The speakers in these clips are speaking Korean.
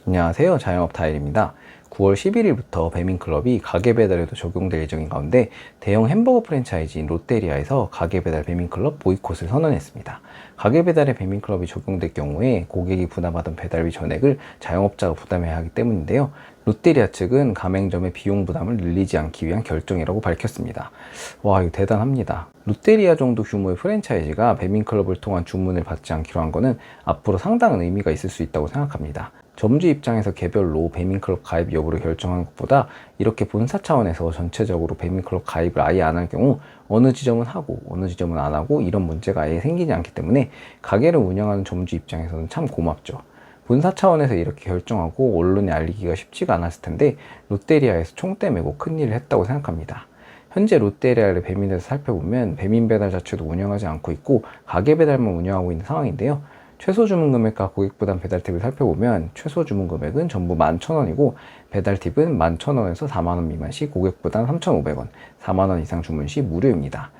안녕하세요. 자영업 타일입니다. 9월 11일부터 배민클럽이 가게 배달에도 적용될 예정인 가운데 대형 햄버거 프랜차이즈인 롯데리아에서 가게 배달 배민클럽 보이콧을 선언했습니다. 가게 배달에 배민클럽이 적용될 경우에 고객이 부담하던 배달비 전액을 자영업자가 부담해야 하기 때문인데요. 롯데리아 측은 가맹점의 비용 부담을 늘리지 않기 위한 결정이라고 밝혔습니다. 와, 이거 대단합니다. 롯데리아 정도 규모의 프랜차이즈가 배민클럽을 통한 주문을 받지 않기로 한 거는 앞으로 상당한 의미가 있을 수 있다고 생각합니다. 점주 입장에서 개별로 배민클럽 가입 여부를 결정하는 것보다 이렇게 본사 차원에서 전체적으로 배민클럽 가입을 아예 안 할 경우 어느 지점은 하고 어느 지점은 안 하고 이런 문제가 아예 생기지 않기 때문에 가게를 운영하는 점주 입장에서는 참 고맙죠. 본사 차원에서 이렇게 결정하고 언론에 알리기가 쉽지가 않았을 텐데 롯데리아에서 총대 메고 큰일을 했다고 생각합니다. 현재 롯데리아를 배민에서 살펴보면 배민 배달 자체도 운영하지 않고 있고 가게 배달만 운영하고 있는 상황인데요. 최소 주문 금액과 고객 부담 배달 팁을 살펴보면 최소 주문 금액은 전부 11,000원이고 배달 팁은 11,000원에서 4만원 미만 시 고객 부담 3,500원, 4만원 이상 주문 시 무료입니다.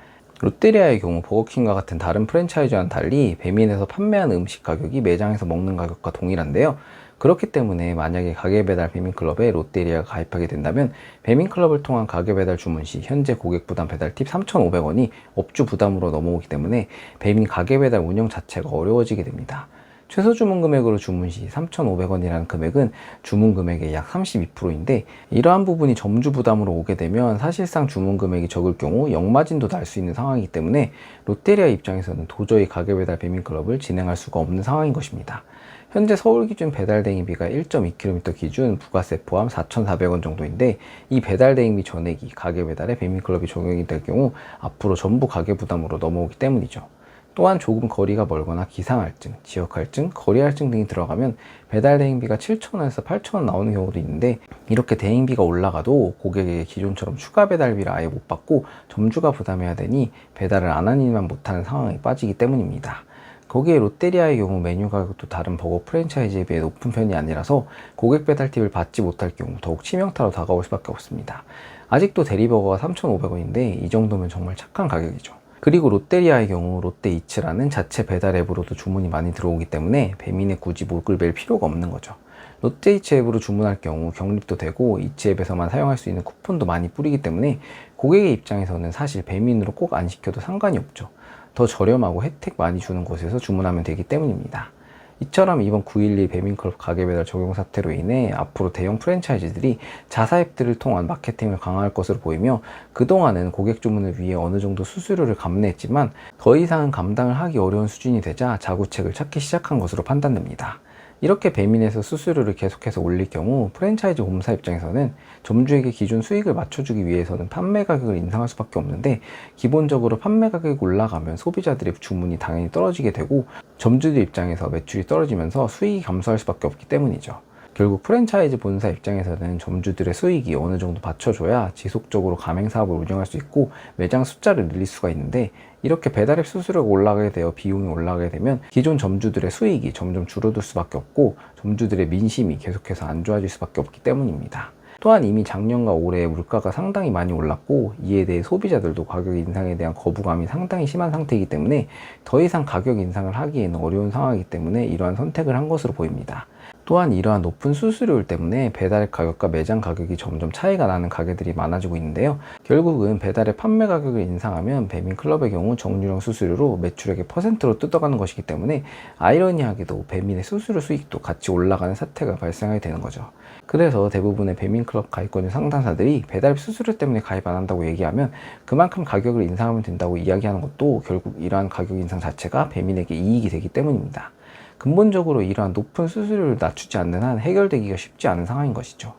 롯데리아의 경우 버거킹과 같은 다른 프랜차이즈와는 달리 배민에서 판매하는 음식 가격이 매장에서 먹는 가격과 동일한데요. 그렇기 때문에 만약에 가게 배달 배민클럽에 롯데리아가 가입하게 된다면 배민클럽을 통한 가게 배달 주문 시 현재 고객 부담 배달 팁 3,500원이 업주 부담으로 넘어오기 때문에 배민 가게 배달 운영 자체가 어려워지게 됩니다. 최소 주문 금액으로 주문 시 3,500원이라는 금액은 주문 금액의 약 32%인데 이러한 부분이 점주 부담으로 오게 되면 사실상 주문 금액이 적을 경우 역마진도 날 수 있는 상황이기 때문에 롯데리아 입장에서는 도저히 가게 배달 배민클럽을 진행할 수가 없는 상황인 것입니다. 현재 서울 기준 배달 대행비가 1.2km 기준 부가세 포함 4,400원 정도인데 이 배달 대행비 전액이 가게 배달에 배민클럽이 적용이 될 경우 앞으로 전부 가게 부담으로 넘어오기 때문이죠. 또한 조금 거리가 멀거나 기상할증, 지역할증, 거리할증 등이 들어가면 배달 대행비가 7,000원에서 8,000원 나오는 경우도 있는데 이렇게 대행비가 올라가도 고객에게 기존처럼 추가 배달비를 아예 못 받고 점주가 부담해야 되니 배달을 안 하니만 못하는 상황에 빠지기 때문입니다. 거기에 롯데리아의 경우 메뉴 가격도 다른 버거 프랜차이즈에 비해 높은 편이 아니라서 고객 배달 팁을 받지 못할 경우 더욱 치명타로 다가올 수밖에 없습니다. 아직도 대리버거가 3,500원인데 이 정도면 정말 착한 가격이죠. 그리고 롯데리아의 경우 롯데이츠라는 자체 배달 앱으로도 주문이 많이 들어오기 때문에 배민에 굳이 목을 맬 필요가 없는 거죠. 롯데이츠 앱으로 주문할 경우 적립도 되고 이츠 앱에서만 사용할 수 있는 쿠폰도 많이 뿌리기 때문에 고객의 입장에서는 사실 배민으로 꼭 안 시켜도 상관이 없죠. 더 저렴하고 혜택 많이 주는 곳에서 주문하면 되기 때문입니다. 이처럼 이번 9.11 배민클럽 가게 배달 적용 사태로 인해 앞으로 대형 프랜차이즈들이 자사 앱들을 통한 마케팅을 강화할 것으로 보이며 그동안은 고객 주문을 위해 어느 정도 수수료를 감내했지만 더 이상은 감당을 하기 어려운 수준이 되자 자구책을 찾기 시작한 것으로 판단됩니다. 이렇게 배민에서 수수료를 계속해서 올릴 경우 프랜차이즈 본사 입장에서는 점주에게 기존 수익을 맞춰주기 위해서는 판매 가격을 인상할 수밖에 없는데 기본적으로 판매 가격이 올라가면 소비자들의 주문이 당연히 떨어지게 되고 점주들 입장에서 매출이 떨어지면서 수익이 감소할 수밖에 없기 때문이죠. 결국 프랜차이즈 본사 입장에서는 점주들의 수익이 어느 정도 받쳐줘야 지속적으로 가맹사업을 운영할 수 있고 매장 숫자를 늘릴 수가 있는데 이렇게 배달앱 수수료가 올라가게 되어 비용이 올라가게 되면 기존 점주들의 수익이 점점 줄어들 수밖에 없고 점주들의 민심이 계속해서 안 좋아질 수밖에 없기 때문입니다. 또한 이미 작년과 올해 물가가 상당히 많이 올랐고 이에 대해 소비자들도 가격 인상에 대한 거부감이 상당히 심한 상태이기 때문에 더 이상 가격 인상을 하기에는 어려운 상황이기 때문에 이러한 선택을 한 것으로 보입니다. 또한 이러한 높은 수수료율 때문에 배달앱 가격과 매장 가격이 점점 차이가 나는 가게들이 많아지고 있는데요. 결국은 배달앱 판매 가격을 인상하면 배민클럽의 경우 정유령 수수료로 매출액의 퍼센트로 뜯어가는 것이기 때문에 아이러니하게도 배민의 수수료 수익도 같이 올라가는 사태가 발생하게 되는 거죠. 그래서 대부분의 배민클럽 가입권유 상담사들이 배달앱 수수료 때문에 가입 안 한다고 얘기하면 그만큼 가격을 인상하면 된다고 이야기하는 것도 결국 이러한 가격 인상 자체가 배민에게 이익이 되기 때문입니다. 근본적으로 이러한 높은 수수료를 낮추지 않는 한 해결되기가 쉽지 않은 상황인 것이죠.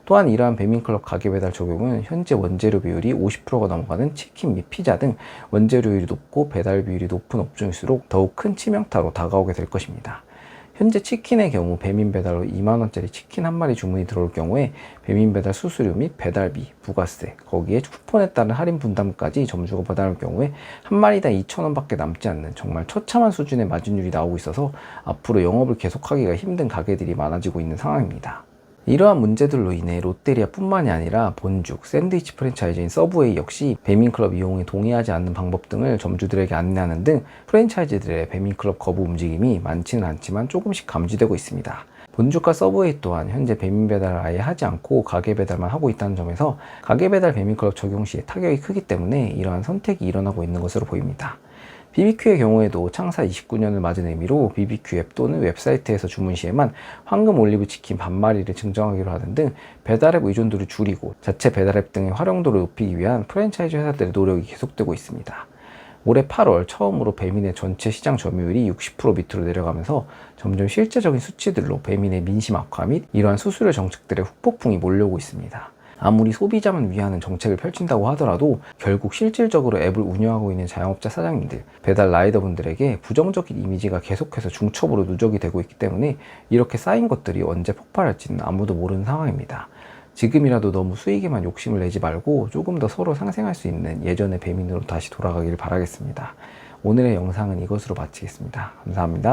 또한 이러한 배민클럽 가게 배달 적용은 현재 원재료 비율이 50%가 넘어가는 치킨 및 피자 등 원재료율이 높고 배달 비율이 높은 업종일수록 더욱 큰 치명타로 다가오게 될 것입니다. 현재 치킨의 경우 배민 배달로 2만원짜리 치킨 한 마리 주문이 들어올 경우에 배민 배달 수수료 및 배달비, 부가세, 거기에 쿠폰에 따른 할인 분담까지 점주가 부담할 경우에 한 마리당 2,000원 밖에 남지 않는 정말 처참한 수준의 마진율이 나오고 있어서 앞으로 영업을 계속하기가 힘든 가게들이 많아지고 있는 상황입니다. 이러한 문제들로 인해 롯데리아 뿐만이 아니라 본죽, 샌드위치 프랜차이즈인 서브웨이 역시 배민클럽 이용에 동의하지 않는 방법 등을 점주들에게 안내하는 등 프랜차이즈들의 배민클럽 거부 움직임이 많지는 않지만 조금씩 감지되고 있습니다. 본주가 서브웨이 또한 현재 배민 배달을 아예 하지 않고 가게 배달만 하고 있다는 점에서 가게 배달 배민클럽 적용 시에 타격이 크기 때문에 이러한 선택이 일어나고 있는 것으로 보입니다. BBQ의 경우에도 창사 29년을 맞은 의미로 BBQ 앱 또는 웹사이트에서 주문 시에만 황금 올리브 치킨 반마리를 증정하기로 하는 등 배달앱 의존도를 줄이고 자체 배달앱 등의 활용도를 높이기 위한 프랜차이즈 회사들의 노력이 계속되고 있습니다. 올해 8월 처음으로 배민의 전체 시장 점유율이 60% 밑으로 내려가면서 점점 실제적인 수치들로 배민의 민심 악화 및 이러한 수수료 정책들의 후폭풍이 몰려오고 있습니다. 아무리 소비자만 위하는 정책을 펼친다고 하더라도 결국 실질적으로 앱을 운영하고 있는 자영업자 사장님들, 배달 라이더분들에게 부정적인 이미지가 계속해서 중첩으로 누적이 되고 있기 때문에 이렇게 쌓인 것들이 언제 폭발할지는 아무도 모르는 상황입니다. 지금이라도 너무 수익에만 욕심을 내지 말고 조금 더 서로 상생할 수 있는 예전의 배민으로 다시 돌아가길 바라겠습니다. 오늘의 영상은 이것으로 마치겠습니다. 감사합니다.